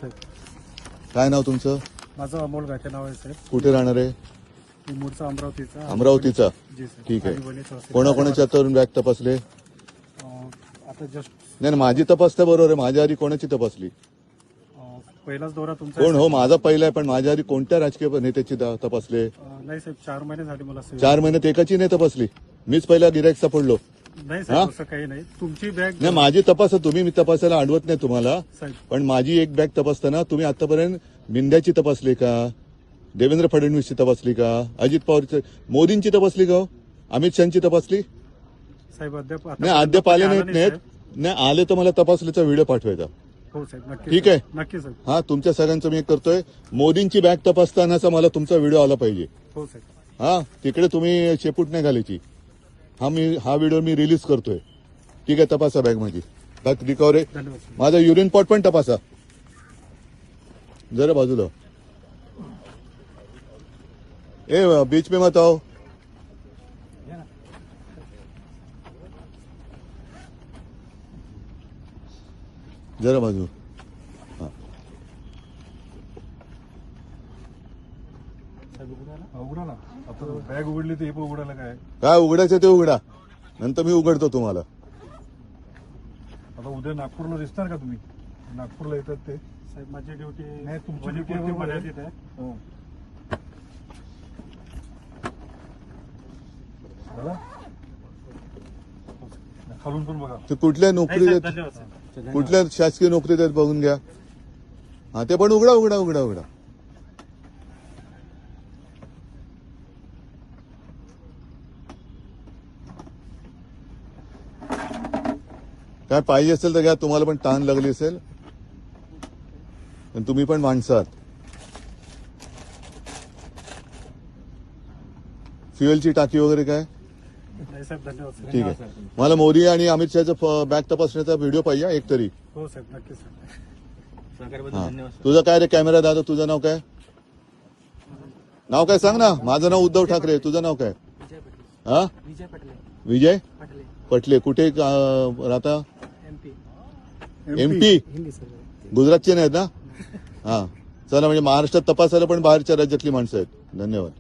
काय नाव तुमचं? माझं अमोल गाठे नाव आहे साहेब. कुठे राहणार आहे? मी मूळचा अमरावतीचा. अमरावतीचा. जी सर. ठीक आहे. आणि वणी तहसील. कोणाकोणाच्या तरुण बॅग तपासले? आता जस्ट नाही माझी तपासता बरोबर आहे. माझ्या आधी कोणाची तपासली? पहिलाच दौरा तुमचा कोण हो? माझा पहिला आहे, पण माझ्या आधी कोणत्या राजकीय नेत्याची तपासले? नाही साहेब, 4 महिने झाले मला सेवा. 4 महिन्यात एकाची नाही तपासली. मीच पहिला गिराईक सापडलो. नाही साहेब, असं काही नाही. तुमची बॅग नाही माझी तपासा तुम्ही, मी तपासायला अडवत नाही तुम्हाला, साहेब. पण माझी एक बॅग तपासताना तुम्ही आतापर्यंत मिंद्याची तपासली का? देवेंद्र फडणवीसची तपासली का? अजित पवारची, मोदींची तपासली का? हो? अमित शहाची तपासली? साहेब अद्याप नाही अद्याप आले नाहीत. नाही आले तर मला तपासलीचा व्हिडिओ पाठवायचा. हो साहेब, नक्की. ठीक आहे. नक्की साहेब. हा तुमच्या सगळ्यांचं मी एक करतोय. मोदींची बॅग तपासतानाचा मला तुमचा व्हिडिओ आला पाहिजे. हो साहेब. हा तिकडे तुम्ही शेपूट नाही घालायची. हा व्हिडिओ मी रिलीज करतोय. ठीक आहे, तपासा बॅग माझी. Bag recovery. धन्यवाद साहेब. माझा युरिन पॉट पण तपासा जरा बाजूला. ए बीच पे मत आओ. जरा बाजू. हा उघडा ना. आता बॅग उघडली तर हे पण उघडायला काय? काय उघडायचं ते उघडा, नंतर मी उघडतो तुम्हाला. आता उद्या नागपूरला दिसणार का तुम्ही? नागपूरला येतात ते साहेब. माझी ड्युटी नाही, तुमची ड्युटी मर्यादित आहे. हो. खालून पण बघा. ते कुठल्या नोकरी देत, धन्यवाद साहेब. कुठल्या शासकीय नोकरी देत बघून घ्या. हा ते पण उघडा उघडा उघडा उघडा. काय पाहिजे असेल तर घ्या. तुम्हाला पण ताण लागली असेल, पण तुम्ही पण माणसं आहात. फ्युएलची टाकी वगैरे काय? नाही साहेब, धन्यवाद साहेब. ठीक आहे. मला मोदी आणि अमित शहाचं बॅग तपासण्याचा व्हिडिओ पाहिजे एक तरी. हो साहेब, नक्की साहेब. हा. तुझं काय रे कॅमेरा दादा? तुझं नाव काय? नाव काय सांग ना. माझं नाव उद्धव ठाकरे. तुझं नाव काय? हा विजय पटले. विजय पटले. पटले. कुठे राहता? MP. MP. हिंदी सर. गुजरातचे नाहीत ना? हा चला, म्हणजे महाराष्ट्रात तपासायला पण बाहेरच्या राज्यातली माणसं आहेत. धन्यवाद.